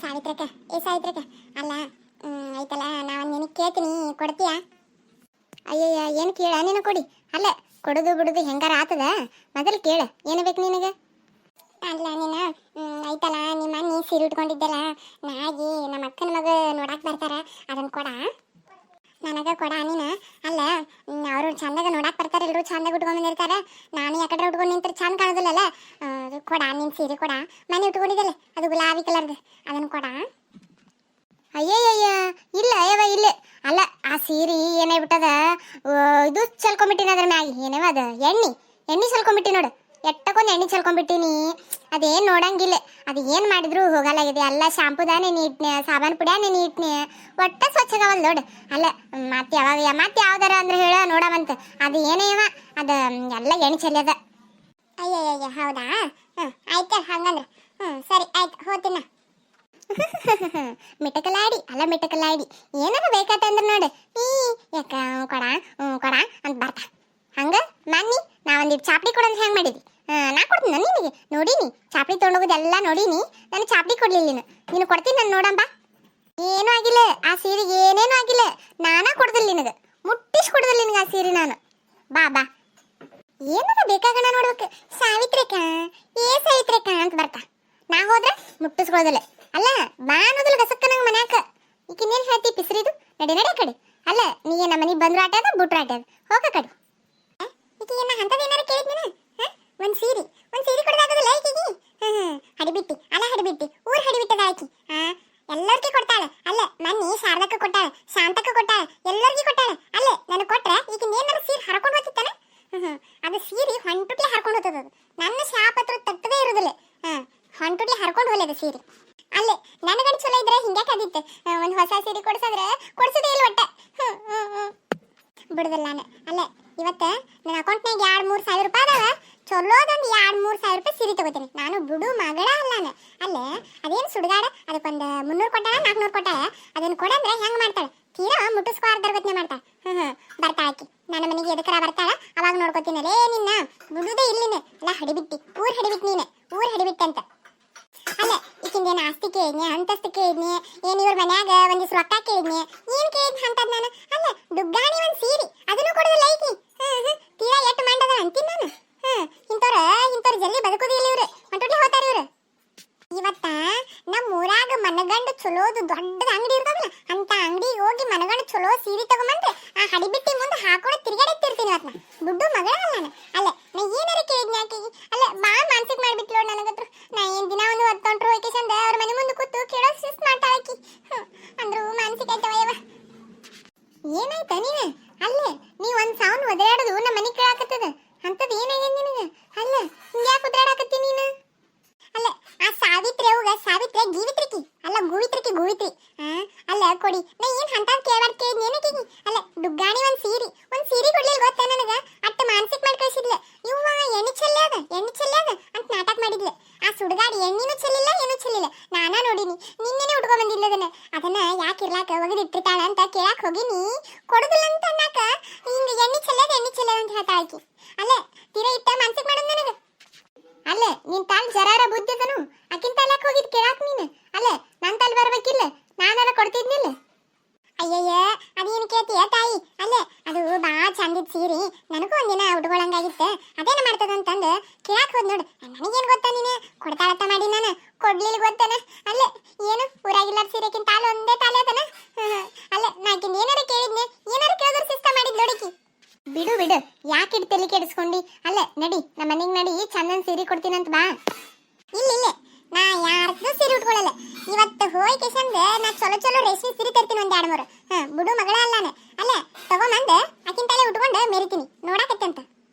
ಸಾವಿತ್ರಕ್ಕ ಅಲ್ಲ ಐತಲ್ಲ ನಾವೊಂದು ನಿನಗೆ ಕೇಳ್ತೀನಿ ಕೊಡ್ತೀಯಾ? ಅಯ್ಯಯ್ಯ ಏನು ಕೇಳ ನೀನು ಕೊಡಿ. ಅಲ್ಲ ಕೊಡೋದು ಬಿಡೋದು ಹೆಂಗಾರ ಆತದ, ಮೊದಲು ಕೇಳ ಏನು ಬೇಕು ನಿನಗೆ? ಅಲ್ಲ ನೀನು ಐತಲ್ಲ ನಿಮ್ಮ ನೀ ಸೀರೆ ಉಟ್ಕೊಂಡಿದ್ದಲ್ಲ, ನಾಗಿ ನಮ್ಮ ಅಕ್ಕನ ಮಗ ನೋಡಕ್ಕೆ ಬರ್ತಾರ, ಅದನ್ನು ಕೊಡ ನನಗೆ ಕೊಡ ನೀನು. ಅಲ್ಲ ಅವರು ಚಂದಾಗ ನೋಡಕ್ಕೆ ಬರ್ತಾರೆ, ಎಲ್ಲರೂ ಚಂದಾಗ ಉಟ್ಕೊಂಡು ಬಂದಿರ್ತಾರೆ, ನಾನು ಯಾಕಡೆ ಉಟ್ಕೊಂಡು ನಿಂತಾರೆ ಚಂದ ಕಾಣೋದಿಲ್ಲಲ್ಲ. ಅದು ಕೊಡ ನಿನ್ನ ಸೀರೆ ಕೊಡ, ಮನೆ ಉಟ್ಕೊಂಡಿದ್ದಲ್ಲ ಅದು ಗುಲಾಬಿ ಕಲರ್ದು, ಅದನ್ನು ಕೊಡ. ಅಯ್ಯಯ್ಯಯ್ಯ ಇಲ್ಲ ಅಯ್ಯವ ಇಲ್ಲ. ಅಲ್ಲ ಆ ಸೀರೆ ಏನಾಗ್ಬಿಟ್ಟದ, ಇದು ಚಲ್ಕೊಂಬಿಟ್ಟಿನ ಅದ್ರ ಮ್ಯಾಗಿ ಏನೇವ ಅದ ಎಣ್ಣೆ ಚಲ್ಕೊಂಬಿಟ್ಟಿ ನೋಡು, ಎಟ್ಟಕೊಂದು ಎಣ್ಣೆ ಚಲ್ಕೊಂಬಿಟ್ಟಿನಿ. ಅದೇನು ನೋಡಂಗಿಲ್ಲ, ಅದು ಏನು ಮಾಡಿದ್ರು ಹೋಗಲ್ಲಾಗಿದೆ. ಎಲ್ಲ ಶಾಂಪುದಾನೆ ನೀಟ್ನೆ, ಸಾಬಾನು ಪುಡಿಯಾನೆ ನೀಟ್ನೆ, ಒಟ್ಟ ಸ್ವಚ್ಛಗವಲ್ಲ ನೋಡು. ಅಲ್ಲ ಮತ್ತೆ ಯಾವಾಗ ಮತ್ತೆ ಯಾವ್ದಾರ ಅಂದ್ರೆ ಹೇಳ ನೋಡವಂತ. ಅದು ಏನೇವ ಅದು ಎಲ್ಲ ಎಣ್ಣೆ ಚೆಲ್ಲದ. ಅಯ್ಯಯ್ಯ ಹೌದಾ? ಆಯ್ತು ಹಂಗಂದ್ರೆ ಸರಿ ಆಯ್ತು ಹೋಗ್ತೀನ. ಮಿಟಕಲಾಡಿ ಅಲ್ಲ ಮಿಟಕಲಾಡಿ ಏನಾರ ಬೇಕಾತಂದ್ರೆ ನೋಡು ಯಾಕ ಕೊಡ ಕೊಡ ಅಂತ ಬರ್ತಾ. ಹಂಗ ಮನ್ನಿ ನಾವೊಂದಿಟ್ಟು ಚಾಪ್ಡಿ ಕೊಡಂತ ಹೆಂಗೆ ಮಾಡಿದಿ? ನಾ ಕೊಡ್ತೀನಿ ನಿನಗೆ ನೋಡೀನಿ, ಚಾಪ್ಡಿ ತೊಗೊಂಡೋಗೋದೆಲ್ಲ ನೋಡೀನಿ. ನಾನು ಚಾಪ್ಡಿ ಕೊಡ್ಲಿಲ್ಲ ನೀನು ಕೊಡ್ತೀನಿ ನಾನು ನೋಡಂಬ. ಏನೂ ಆಗಿಲ್ಲ ಆ ಸೀರೆಗೆ, ಏನೇನೂ ಆಗಿಲ್ಲ. ನಾನಾ ಕೊಡ್ದಿಲ್ಲ ನಿನಗೆ, ಮುಟ್ಟಿಸಿ ಕೊಡ್ದಿಲ್ಲ ನಿನಗೆ ಆ ಸೀರೆ ನಾನು. ಬಾ ಬಾ ಏನಾರ ಬೇಕಾಗಣ ನೋಡ್ಬೇಕು. ಸಾವಿತ್ರಿಕ ಸಾವಿತ್ರಿಕ ಅಂತ ಬರ್ತಾ. ನಾ ಹೋದ್ರೆ ಮುಟ್ಟಿಸ್ಕೊಳ್ಳೋದಿಲ್ಲ. ಅಲ್ಲ ಬಾ ಅನ್ನೋದಿಲ್ಲ ಗಸಕ್ಕ ನಂಗೆ ಮನ್ಯಾಕ. ಈಗ ಇನ್ನೇನು ಹೇಳ್ತಿ ಪಿಸ್ರಿದು? ನಡಿ ನಡಿ ಕಡೆ. ಅಲ್ಲ ನೀ ನಮ್ಮ ಮನೆಗೆ ಬಂದ್ರು ಆಟ ಅದ ಬಿಟ್ರು ಆಟ ಅದ, ಹೋಗ ಕಡೆ. ಈಗ ಏನ ಅಂತದ ಏನಾರ ಕೇಳಿದ್ನ? ಒಂದು ಸೀರೆ ಕೊಡೋದಾಗೋದಿಲ್ಲ ಈಕಿಗೆ. ಹಡಿಬಿಟ್ಟಿ ಅಲ್ಲ ಹಡಿಬಿಟ್ಟಿ ಊರ್ ಹಡಿಬಿಟ್ಟದ ಆಕಿ. ಎಲ್ಲರಿಗೂ ಕೊಡ್ತಾಳೆ. ಅಲ್ಲ ಮನ್ನಿ ಶಾರದಕ್ಕ ಕೊಟ್ಟಾಳೆ, ಶಾಂತಕ್ಕ ಕೊಟ್ಟಾಳೆ, ಎಲ್ಲರಿಗೂ ಕೊಟ್ಟಾಳೆ. ಅಲ್ಲ ನನಗೆ ಕೊಟ್ರೆ ಈಗ ಏನಾರ ಸೀರೆ ಹರ್ಕೊಂಡು ಹೋಗ್ತಿತ್ತಾನೆ. ಅದು ಸೀರೆ ಹೊಂಟುಟ್ಲೆ ಹರ್ಕೊಂಡು ಹೋಗ್ತದ. ಅದು ನನ್ನ ಶಾಪತ್ರ ತಟ್ಟದೇ ಇರೋದಿಲ್ಲ. ಹೊಂಟುಟ್ಲೆ ಹರ್ಕೊಂಡು ಹೋಗ್ಲದ ಸೀರೆ. ಅಲ್ಲೇ ನನಗಂಡು ಚಲೋ ಇದ್ರೆ ಹಿಂಗ್ಯಾಕಾದಿತ್ತು, ಒಂದು ಹೊಸ ಸೀರೆ ಕೊಡ್ಸೋದೇ ಇಲ್ಲ ಒಟ್ಟ. ಬಿಡುದಿಲ್ಲ ನಾನು. ಅಲ್ಲ ಇವತ್ತು ನನ್ನ ಅಕೌಂಟ್ನಾಗ 2-3 ಸಾವಿರ ರೂಪಾಯಿ ಅದಾವ. ಚಲೋದೊಂದು 2-3 ಸಾವಿರ ರೂಪಾಯಿ ಸೀರೆ ತಗೋತೀನಿ. ನಾನು ಬಿಡು ಮಗಳ ಅಲ್ಲ ನಾನು. ಅಲ್ಲೇ ಅದೇನು ಸುಡುಗಾಡ, ಅದಕ್ಕೊಂದು 300 ಕೊಟ್ಟಾಳ 400 ಕೊಟ್ಟಾಳ. ಅದನ್ನು ಕೊಡಂದ್ರೆ ಹೆಂಗೆ ಮಾಡ್ತಾಳೆ, ತೀರಾ ಮುಟ್ಟಿಸ್ಕೋರ್ದರ್ ಗೊತ್ತನೆ ಮಾಡ್ತಾಳೆ. ಬರ್ತಾಳೆ ಆಕಿ ನನ್ನ ಮನೆಗೆ ಎದಕ್ಕರ ಬರ್ತಾಳ, ಅವಾಗ ನೋಡ್ಕೋತೀನಲ್ಲೇ ನಿನ್ನ ಬಿಡುದೇ ಇಲ್ಲಿನ. ಅಲ್ಲ ಹಡಿಬಿಟ್ಟಿ ಊರ್ ಹಡಿಬಿಟ್ಟು ನೀನೆ, ಊರ್ ಹಡಿಬಿಟ್ಟೆ ಅಂತ. ಅಲ್ಲ ಈಕಿಂದೇನು ಆಸ್ತಿ ಕೇಳಿದ್ನಿ, ಅಂತಸ್ತು ಕೇಳಿದ್ನಿ, ಏನು ಇವ್ರ ಮನ್ಯಾಗ ಒಂದಿವ್ಸ ರೊಕ್ಕ ಕೇಳಿದ್ನಿ, ಏನು ಕೇಳಿದ್ನಿ ಅಂತದ್ ನಾನು. ಅಲ್ಲ ದುಗ್ಗಾನಿ ಒಂದು ಸೀರೆ ಅದನ್ನು ಕೊಡೋದಿಲ್ಲ ಐಕಿ. ತೀರಾ ಎಟ್ಟು ಮಾಡದ ಅಂತೀನಿ ನಾನು. ಇಂಥವ್ರು ಜಲ್ದಿ ಬದುಕೋದಿಲ್ಲ ಇವ್ರು, ಹೊಂಟೋಟ್ಲಿ ಹೋಗ್ತಾರೆ ಇವ್ರು. ಇವತ್ತ ನಮ್ಮ ಊರಾಗ ಮನಗಂಡು ಚಲೋದು ದೊಡ್ಡದ ಅಂಗಡಿ ಇರ್ತದಲ್ಲ, ಅಂತ ಅಂಗಡಿಗೆ ಹೋಗಿ ಮನಗಂಡು ಚಲೋ ಸೀರೆ ತಗೊಂಬಂದ್ರೆ ಆ ಹಡಿಬಿಟ್ಟಿ ಮುಂದೆ ಹಾಕೊಂಡು ತಿರ್ಗಾಡಿರ್ತೀನಿ ಇವತ್ತು. ದುಡ್ಡು ಮಗಳ ಅಲ್ಲ ನಾನು. ಅಲ್ಲ ನಾ ಏನಾರ ಕೇಳಿದ್ನಿ ಆಕೆಗೆ. ಅಲ್ಲ ಬಾ ಮಾನಸಿಕ ಮಾಡ್ಬಿಟ್ಲು ನನಗತ್ರ. ನಾ ಏನು ದಿನ ಒಂದು ಹೊತ್ತೊಂಟ್ರು ವೇಕೇಶನ್ ಅವ್ರ ಮನೆ ಮುಂದೆ ಕೂತು ಕೇಳೋ ಶಿಸ್ತು ಮಾಡ್ತಾಳಾಕಿ. ಅಂದ್ರು ಮಾನಸಿಕ ಆಯ್ತವ. ಏನಾಯ್ತ ನೀನು? ಅಲ್ಲೇ ನೀ ಒಂದು ಸಾವನ್ ಒದರಾಡೋದು ನಮ್ಮ ಮನೆ ಕೇಳಾಕತ್ತದ ಅಂತದ್ ಏನಾಗ್ಯದ ನಿನಗೆ? ಅಲ್ಲ ಹಿಂಗ್ಯಾಕೆ ಒದರಾಡಕತ್ತಿ ನೀನು? ಅಲ್ಲ ಆ ಸಾವಿತ್ರಿ ಅವ್ಗ ಸಾವಿತ್ರಿ ಗೀವಿತ್ರಿಕಿ ಅಲ್ಲ ಗೂವಿತ್ರಿಕಿ ಗೂವಿತ್ರಿ. ಅಲ್ಲ ಕೊಡಿ ನಾ ಏನು ಅಂತ ಕೇಳಬಾರ್ದು ಕೇಳಿದ್ನಿ ಏನಕ್ಕೀಗಿ. ಅಲ್ಲ ಡುಗ್ಗಾಣಿ ಒಂದು ಸೀರೆ ಕೊಡ್ಲಿಲ್ಲ ಗೊತ್ತಾ ನನಗ. ಅಟ್ಟ ಮಾನಸಿಕ ಮಾಡಿ ಕಳಿಸಿದ್ಲ. ಇವ್ವ ಎಣ್ಣೆ ಚೆಲ್ಲದ ಅಂತ ನಾಟಕ ಮಾಡಿದ್ಲ. ಆ ಸುಡುಗಾಡಿ ಎಣ್ಣಿನೂ ಚೆಲ್ಲಿಲ್ಲ ಏನೂ ಚೆಲ್ಲಿಲ್ಲ. ನಾನಾ ನೋಡಿನಿ, ನಿನ್ನೆನೆ ಉಟ್ಕೊಂಡ್ ಬಂದಿಲ್ಲ ಅದನ್ನ ಯಾಕೆ ಇರ್ಲಾಕ ಒಗದಿಟ್ಟಿರ್ತಾಳ ಅಂತ ಕೇಳಾಕ್ ಹೋಗಿನಿ. ಕೊಡುದಿಲ್ಲ ಅಂತ ಅನ್ನಕ ಹಿಂಗ ಎಣ್ಣೆ ಚೆಲ್ಲದ ಅಂತ ಹೇಳ್ತಾ ಆಕಿ. ಅಲ್ಲ ತೀರಾ ಇಟ್ಟ ಮಾನಸಿಕ ಮಾಡೋದು ನನಗ. ಅಲ್ಲ ನಿನ್ ತಾಲ್ ಜರಾರ ಬುದ್ಧಿದನು, ಆಕಿನ ತಾಲಕ್ ಹೋಗಿದ್ ಕೇಳಾಕ್ ನೀನು. ಅಲ್ಲ ನನ್ ತಾಲ್ ಬರ್ಬೇಕಿಲ್ಲ, ನಾನಾರ ಕೊಡ್ತಿದ್ನಿಲ್ಲ. ಅಯ್ಯಯ್ಯ ಅದೇನು ಕೇಳ್ತೀಯ ತಾಯಿ? ಅಲ್ಲೇ ಅದು ಬಾ ಚಂದಿದ್ ಸೀರೆ, ನನಗೂ ಒಂದಿನ ಉಟ್ಕೊಳಂಗಾಗಿತ್ತು, ಅದೇನ ಮಾಡ್ತದಂತಂದು ಕೇಳಾಕ್ ಹೋದ್ ನೋಡು. ನನಗೇನು ಗೊತ್ತಾ ನೀನು ಕೊಡ್ತಾಳತ್ತ ಮಾಡಿ ನಾನು ಕೊಡ್ಲಿಲ್ಲ ಗೊತ್ತಾನ. ಅಲ್ಲೇ ಏನು ಊರಾಗಿಲ್ಲ ಸೀರೆಕಿನ ತಾಲು ಒಂದೇ ತಾಲೆ ಅದನ. ಅಲ್ಲ ನಾಕಿಂದ ಏನಾರ ಕೇಳಿದ್ನೆ, ಏನಾರ ಕೇಳಿದ್ರು ಸಿಸ್ಟ ಮಾಡಿದ್ ನೋಡಿಕಿ. ಬಿಡು ಯಾಕೆ ತಲೆ ಕೆಡಿಸ್ಕೊಂಡಿ? ಅಲ್ಲ ನಡಿ ನಮ್ಮ ಮನೆಗೆ ನಡಿ, ಚಂದನ್ ಸೀರೆ ಕೊಡ್ತೀನಂತ ಬಾ. ಇಲ್ಲ ನಾ ಯಾರ್ದು ಸೀರೆ ಉಟ್ಕೊಳ್ಳಲ್ಲ. ಇವತ್ತು ಹೋಯ್ಕೆಸಂದ ನಾ ಚಲೋ ರೇಷ್ಮೆ ಸೀರೆ ತರ್ತೀನಿ ಒಂದು 2-3. ಬಿಡು ಮಗಳ ಅಲ್ಲಾನ. ಅಲ್ಲ ತಗೊಂಬಂದ ಆಕಿನ ತಲೆ ಉಟ್ಕೊಂಡು ಮೆರಿತೀನಿ ನೋಡಾಕತ್ತಂತ.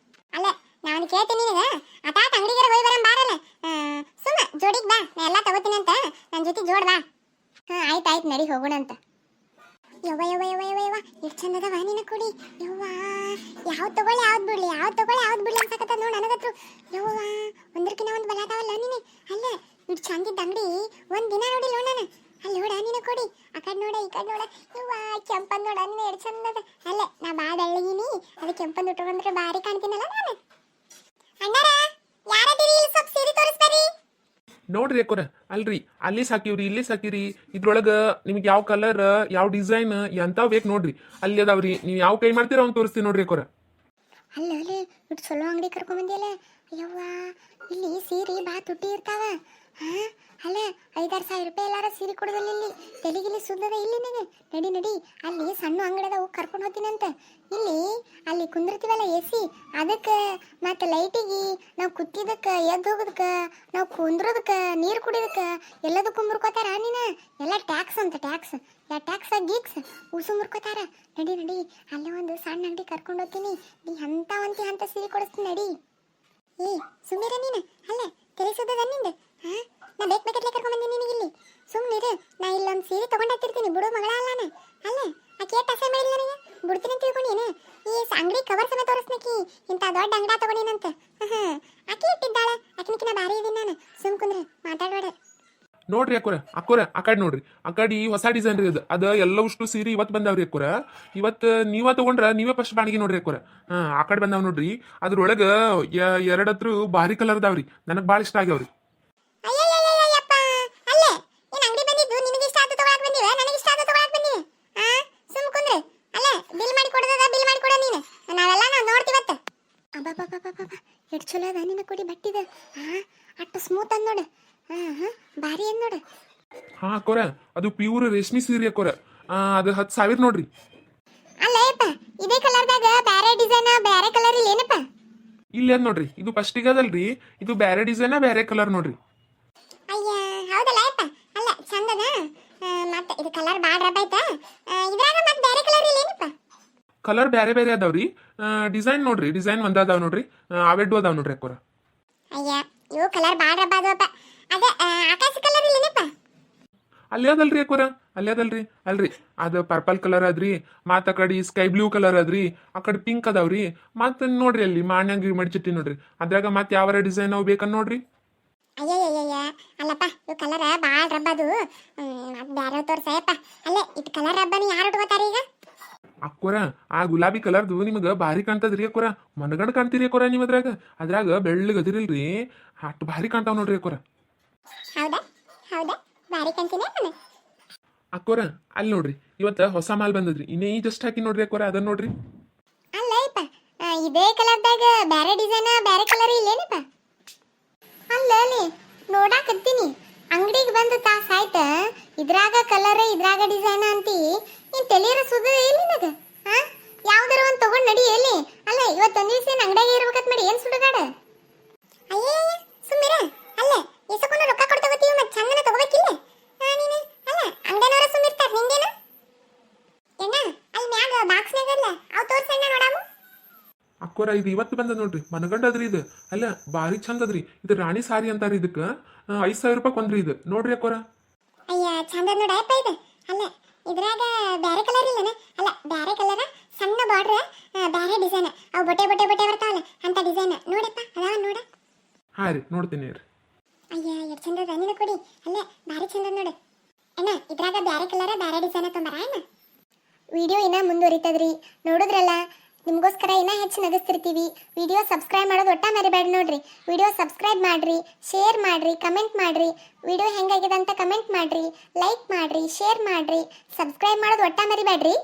ಅಲ್ಲ ನಾನು ಕೇಳ್ತೀನಿ ನಿನಗ, ಆತಾತ ಅಂಗಡಿಗಾರ ಹೋಗಿ ಬರಂ ಬಾರಲ್ಲ. ಸುಮ್ಮ ಜೋಡಿಗೆ ಬಾ, ನಾ ಎಲ್ಲ ತಗೋತೀನಿ ಅಂತ ನನ್ನ ಜೊತೆ ಜೋಡ್ ಬಾ. ಆಯ್ತು ನಡಿ ಹೋಗೋಣ ಅಂತ. ಯವ್ವ ಎಷ್ಟು ಚಂದದವ ನಿನ್ನ ಕೊಡಿ. ಯವ್ವ ಯಾವ್ದು ತಗೊಳ್ಳಿ ಯಾವ್ದು ಬಿಡ್ಲಿ ಅನ್ಸಕತ್ತ ನೋಡು ನನಗತ್ರು. ಯವ್ವ ಒಂದ್ರಕಿನ ಒಂದು ಬಲಾತಾವಲ್ಲ ನೀನೆ. ಅಲ್ಲ ಇಟ್ಟು ಚಂದಿದ್ದ ಅಂಗಡಿ ಒಂದ್ ದಿನ ನೋಡಿಲ್ಲ ನಾನು. ಅಲ್ಲಿ ನೋಡ ನಿನ್ನ ಕೊಡಿ, ಆ ಕಡೆ ನೋಡ ಈ ಕಡೆ ನೋಡ. ಯವ್ವ ಕೆಂಪಂದ್ ನೋಡ ನಿನ್ನ ಎಷ್ಟು ಚಂದದ. ಅಲ್ಲ ನಾ ಬಾ ಬೆಳ್ಳಗಿನಿ, ಅದು ಕೆಂಪಂದು ಉಟ್ಕೊಂಡ್ರೆ ಭಾರಿ ಕಾಣ್ತೀನಲ್ಲ ನಾನು. ಅಣ್ಣಾರ ಯಾರದಿರಿ, ಸ್ವಲ್ಪ ಸೀರೆ ತೋರಿಸ್ಬರಿ. ನೋಡ್ರಿ ಅಕ್ಕೋರ ಅಲ್ರಿ ಅಲ್ಲಿ ಸಾಕಿವ್ರಿ ಇಲ್ಲಿ ಸಾಕಿರಿ ಇದ್ರೊಳಗ ನಿಮ್ಗೆ ಯಾವ ಕಲರ್ ಯಾವ ಡಿಸೈನ್ ಎಂತಾವ್ ಬೇಕು ನೋಡ್ರಿ ಅಲ್ಲಿ ಅದಾವ್ರಿ ನೀವು ಯಾವ ಕೈ ಮಾಡ್ತೀರ ಅವ್ನು ತೋರಿಸ್ತೀನಿ ನೋಡ್ರಿ ಅಕ್ಕೋರ. ಅಲ್ಲ ಅಲ್ಲೇ ಇಟ್ಟು ಚಲೋ ಅಂಗಡಿ ಕರ್ಕೊಂಬಂದಿಯಲ್ಲ. ಯವ್ವ, ಇಲ್ಲಿ ಸೀರೆ ಬಾ ತುಟ್ಟಿ ಇರ್ತಾವ. ಹಾ, ಅಲ್ಲ 5,000-6,000 ರೂಪಾಯಿ ಎಲ್ಲಾರ ಸೀರೆ ಕೊಡೋದಿಲ್ಲ ಇಲ್ಲಿ. ತೆಲಿಗಿಲಿ ಸುದ್ದದ ಇಲ್ಲಿ ನನಗೆ. ನಡಿ ನಡಿ, ಅಲ್ಲಿ ಸಣ್ಣ ಅಂಗಡಿ ಅದಾವು ಕರ್ಕೊಂಡು ಹೋಗ್ತೀನಂತ. ಇಲ್ಲಿ ಅಲ್ಲಿ ಕುಂದಿರ್ತೀವಲ್ಲ ಎಸಿ ಅದಕ್ಕೆ ಮತ್ತು ಲೈಟಿಗೆ ನಾವು ಕುತ್ತಿದ್ದಕ್ಕೆ ಎದ್ದು ಹೋಗೋದಕ್ಕೆ ನಾವು ಕುಂದ್ರೋದಕ್ಕೆ ನೀರು ಕುಡಿಯೋದಕ್ಕೆ ಎಲ್ಲದಕ್ಕೂ ಮುರ್ಕೋತಾರ ನೀನು. ಎಲ್ಲ ಟ್ಯಾಕ್ಸ್ ಅಂತ ಟ್ಯಾಕ್ಸ್. ಯಾ ಟ್ಯಾಕ್ಸ್ ಗೀಕ್ಸ್ ಉಸು ಮುರ್ಕೋತಾರ. ನಡಿ ನಡಿ, ಅಲ್ಲೇ ಒಂದು ಸಣ್ಣ ಅಂಗಡಿ ಕರ್ಕೊಂಡು ಹೋಗ್ತೀನಿ. ನೀ ಅಂತ ಸೀರೆ ಕೊಡಿಸ್ತೀನಿ ನಡಿ. ಏ ಸುಮ್ಮೀರ ನೀನು. ಅಲ್ಲ ತಲೆ ಸುದ್ದದ ನಿಂದು. ಹಾಂ, ನಾ ಬೇಕಟ್ಲೆ ಕರ್ಕೊಂಡ್ಬಂದಿ ನಿನಗಿಲ್ಲಿ. ಸುಮ್ಮನಿರು, ನಾ ಇಲ್ಲೊಂದು ಸೀರೆ ತೊಗೊಂಡಾಗ್ತಿರ್ತೀನಿ. ಬಿಡು ಮಗಳ ಅಲ್ಲಾನ. ಅಲ್ಲ ಆಕೆ ಎಷ್ಟು ಅಸಹ್ಯ ಮಾಡಿಲ್ಲ ನನಗೆ. ಬಿಡ್ತೀನಿ ಅಂತ ತಿಳ್ಕೊಂಡೇನು? ಈ ಅಂಗಡಿ ಕವರ್ ಸಮೇತ ತೋರಿಸ್ನಕಿ ಇಂಥ ದೊಡ್ಡ ಅಂಗಡ ತೊಗೊಂಡೇನಂತ. ಹಾಂ, ಆಕೆ ಇಟ್ಟಿದ್ದಾಳ. ಆಕಿನಕಿನ ಭಾರಿ ಇದೀನಿ ನಾನು. ಸುಮ್ ಕುಂದ್ರೆ ಮಾತಾಡಬೇಡ. ನೋಡ್ರಿ ಅಕ್ಕೋರ ಆ ಕಡೆ ನೋಡ್ರಿ. ಆ ಕಡೆ ಹೊಸ ಡಿಸೈನ್ ರೀ ಅದು ಎಲ್ಲವಷ್ಟು ಸೀರೆ ಇವತ್ತು ಬಂದಾವ್ರಿ ಅಕ್ಕೋರ. ಇವತ್ತು ನೀವ ತಗೊಂಡ್ರ ನೀವೇ ಫಸ್ಟ್ ಬಾಣಿಗೆ ನೋಡ್ರಿ ಅಕ್ಕೋರ. ಆ ಕಡೆ ಬಂದಾವ್ ನೋಡ್ರಿ. ಅದ್ರೊಳಗ ಎರಡತ್ರ ಭಾರಿ ಕಲರ್ ಅದಾವ್ರಿ. ನನಗೆ ಭಾಳ ಇಷ್ಟ ಆಗ್ಯಾವ್ರಿ. ಅಯ್ಯಯ್ಯಯ್ಯಪ್ಪ, ಅಲ್ಲೇ ಏನು ಅಂಗಡಿ ಬಂದಿದ್ದು ನಿನಗೆ ಇಷ್ಟ ಆಯ್ತು ತಗೊಳಕ್ ಬಂದಿವೆ, ನನಗೆ ಇಷ್ಟ ಆಯ್ತು ತಗೊಳಕ್ ಬಂದಿವೆ. ಸುಮ್ ಕುಂದ್ರೆ. ಅಲ್ಲೇ ಬಿಲ್ ಮಾಡಿ ಕೊಡೋದ ಬಿಲ್ ಮಾಡಿ ಕೊಡೋ ನೀನು. ನಾವು ನೋಡ್ತೀವತ್ತ. ಅಬ್ಬಬ್ಬಬ್ಬಬ್ಬ, ಎಷ್ಟು ಚಲೋ ಅದ ನಿನ್ನ ಕೊಡಿ ಬಟ್ಟಿದ. ಅಷ್ಟು ಸ್ಮೂತ್ ಅಂದ್ ನೋಡು. ಭಾರಿ ಅಂದ್ ನೋಡು. ಹಾ ಅಕ್ಕೋರ, ಅದು ಪ್ಯೂರ್ ರೇಷ್ಮೆ ಸೀರೆ ಅಕ್ಕೋರ. ಅದು 10,000 ನೋಡ್ರಿ. ಅಲ್ಲ ಯಪ್ಪ, ಇದೇ ಕಲರ್ದಾಗ ಬೇರೆ ಡಿಸೈನ್ ಬೇರೆ ಕಲರ್ ಇಲ್ಲ ಏನಪ್ಪ? ಇಲ್ಲಿ ಅದ್ ನೋಡ್ರಿ, ಇದು ಫಸ್ಟಿಗೆ ಅದಲ್ರಿ, ಇದು ಬೇರೆ ಡಿಸೈನ್ ಬೇರೆ ಕಲರ್ ನೋಡ್ರಿ. ಅಯ್ಯ ಹೌದಲ್ಲ ಯಪ್ಪ. ಅಲ್ಲ ಚಂದದ. ಮತ್ತೆ ಇದು ಕಲರ್ ಭಾಳ ರಬ್ಬ ಐತಾ? ಇದ್ರಾಗ ಮತ್ತೆ ಬೇರೆ ಕಲರ್ ಇಲ್ಲ ಏನಪ್ಪ? ಕಲರ್ ಬೇರೆ ಬೇರೆ ಅದಾವ್ರಿ. ಡಿಸೈನ್ ನೋಡ್ರಿ, ಡಿಸೈನ್ ಒಂದ ಅದಾವ್ ನೋಡ್ರಿ. ಅವೆಡ್ಡು ಅದಾವ್ ನೋಡ್ರಿ ಅಕ್ಕೋರ. ಅಯ್ಯ, ಇವು ಕಲರ್ ಭಾಳ ರಬ್ಬ ಅದವಪ್ಪ. ಅದೇ ಆಕಾಶ ಕಲರ್ ಇಲ್ಲ ಏನಪ್ಪ? ಅಲ್ಲಿ ಅದಲ್ರಿ ಅಕ್ಕೋರ, ಅಲ್ಲಿ ಅದಲ್ರಿ. ಅಲ್ರಿ ಅದು ಪರ್ಪಲ್ ಕಲರ್ ಅದ್ರಿ. ಮತ್ತ ಆ ಕಡೆ ಸ್ಕೈ ಬ್ಲೂ ಕಲರ್ ಅದ್ರಿ. ಆ ಕಡೆ ಪಿಂಕ್ ಅದಾವ್ರಿ. ಮತ್ತ ನೋಡ್ರಿ ಅಲ್ಲಿ ಮಾನ್ಯಂಗ್ ಮಡಿಚಿಟ್ಟಿ ನೋಡ್ರಿ. ಅದ್ರಾಗ ಮತ್ತೆ ಯಾವ ಡಿಸೈನ್ ಅವು ಬೇಕನ್ ನೋಡ್ರಿ. ಅಯ್ಯಯ್ಯಯ್ಯ, ಅಲ್ಲಪ್ಪ ಇವು ಕಲರ್ ಭಾಳ ರಬ್ಬದು. ಬೇರೆ ತೋರ್ಸಯಪ್ಪ. ಅಲ್ಲೇ ಇದು ಕಲರ್ ರಬ್ಬನಿ ಯಾರು ಉಟ್ಕೋತಾರ ಈಗ? ಅಕ್ಕೋರ, ಆ ಗುಲಾಬಿ ಕಲರ್ದು ನಿಮಗ ಭಾರಿ ಕಾಣ್ತದ್ರಿ ಅಕ್ಕೋರ. ಮನಗಂಡ್ ಕಾಣ್ತೀರಿ ಅಕ್ಕೋರ ನೀವು ಅದ್ರಾಗ ಬೆಳ್ಳಗ್ ಅದಿರಿಲ್ರಿ. ಅಷ್ಟು ಭಾರಿ ಕಾಣ್ತಾವ್ ನೋಡ್ರಿ ಅಕ್ಕೋರ. ಹೌದಾ ಹೌದಾ, ಭಾರಿ ಕಾಣ್ತೀನಿ ನಾನು. ಅಕ್ಕೋರ ಅಲ್ಲಿ ನೋಡ್ರಿ, ಇವತ್ತ ಹೊಸ ಮಾಲ್ ಬಂದದ್ರಿ. ಇನ್ನೇ ಈ ಜಸ್ಟ್ ಹಾಕಿ ನೋಡ್ರಿ ಅಕ್ಕೋರ, ಅದನ್ನ ನೋಡ್ರಿ. ಅಲ್ಲ ಯಪ್ಪ, ಇದೇ ಕಲರ್ದಾಗ ಬೇರೆ ಡಿಸೈನ್ ಬೇರೆ ಕಲರ್ ಇಲ್ಲೇನಪ್ಪ? ಅಲ್ಲ ಅಲ್ಲಿ ನೋಡಾಕತ್ತೀನಿ. ಅಂಗಡಿಗೆ ಬಂದು ತಾಸ ಆಯ್ತ. ಇದ್ರಾಗ ಕಲರ್ ಇದ್ರಾಗ ಡಿಸೈನ್ ಅಂತಿ. ನೀನ್ ತಲೆಯರ ಸುದ ಇಲ್ಲ ನಿನಗ? ಯಾವ್ದಾರ ಒಂದು ತಗೊಂಡ್ ನಡಿ ಎಲ್ಲಿ. ಅಲ್ಲ ಇವತ್ತೊಂದ್ ದಿವಸ ಏನ್ ಅಂಗಡಿಯಾಗ ಇರ್ಬೇಕತ್ ಮಾಡಿ ಏನ್ ಸುಡುಗಾಡ? ಅಯ್ಯಯ್ಯ ಸುಮ್ಮಿರ. ಅಲ್ಲ ಎಸಕೊಂಡು ರೊಕ್ಕ ಕೊಟ್ಟು ತಗೋತೀವಿ, ಮತ್ತೆ ಚಂದನ ತಗೋಬೇಕಿಲ್ಲ ನೀನು. ಅಲ್ಲ ಅಂಗಡಿನವರ ಸುಮ್ಮಿರ್ತಾರ ನಿಂಗೇನ? ಎಣ್ಣ ಅಲ್ಲಿ ಮ್ಯಾಗ ಬಾಕ್ಸ್ನಾಗಲ್ಲ ಅವು ತೋರ್ಸಣ್ಣ ನೋಡಾಮು. ಅಕ್ಕೋರ ಇದು ಇವತ್ತು ಬಂದದ ನೋಡ್ರಿ. ಮನಗಂಡ ಅದ್ರಿ ಇದು. ಅಲ್ಲ ಭಾರಿ ಚಂದ ಅದ್ರಿ. ಇದು ರಾಣಿ ಸಾರಿ ಅಂತಾರ ಇದಕ್ಕ. 5,000 ರೂಪಾಯಿ ಕೊಂದ್ರಿ ಇದು. ನೋಡ್ರಿ ಅಕ್ಕೋರ. ಅಯ್ಯ ಚಂದ ನೋಡಪ್ಪ ಇದು. ಅಲ್ಲ ಇದ್ರಾಗ ಬೇರೆ ಕಲರ್ ಇಲ್ಲನ? ಅಲ್ಲ ಬೇರೆ ಕಲರ್ ಸಣ್ಣ ಬಾರ್ಡ್ರ್ ಬೇರೆ ಡಿಸೈನ್. ಅವು ಬೊಟೆ ಬೊಟೆ ಬೊಟೆ ಬರ್ತಾವಲ್ಲ ಅಂತ ಡಿಸೈನ್ ನೋಡಪ್ಪ. ಅದಾವ ನೋಡ. ಹಾ ರೀ, ನೋಡ್ತೀನಿ ರೀ. ಅಯ್ಯ ಎಷ್ಟು ಚಂದ ಅದ ನಿನ್ನ ಕೊಡಿ. ಅಲ್ಲ ಭಾರಿ ಚಂದ ನೋಡು ಅಣ್ಣ. ಇದ್ರಾಗ ಬೇರೆ ಕಲರ್ ಬೇರೆ ಡಿಸೈನ್ ತೊಂಬರ ಅಣ್ಣ. ವಿಡಿಯೋ ಇನ್ನ ಮುಂದುವರಿತದ್ರಿ. ನೋಡಿದ್ರಲ್ಲ, ನಿಮಗೋಸ್ಕರ ಇನ್ನೂ ಹೆಚ್ಚು ನಗಿಸ್ತಿರ್ತೀವಿ. ವಿಡಿಯೋ ಸಬ್ಸ್ಕ್ರೈಬ್ ಮಾಡೋದು ಒಟ್ಟ ಮರಿಬೇಡ ನೋಡ್ರಿ. ವಿಡಿಯೋ ಸಬ್ಸ್ಕ್ರೈಬ್ ಮಾಡ್ರಿ, ಶೇರ್ ಮಾಡ್ರಿ, ಕಮೆಂಟ್ ಮಾಡ್ರಿ. ವಿಡಿಯೋ ಹೆಂಗಾಗಿದೆ ಅಂತ ಕಮೆಂಟ್ ಮಾಡ್ರಿ, ಲೈಕ್ ಮಾಡ್ರಿ, ಶೇರ್ ಮಾಡ್ರಿ, ಸಬ್ಸ್ಕ್ರೈಬ್ ಮಾಡೋದು ಒಟ್ಟ ಮರಿಬೇಡ್ರಿ.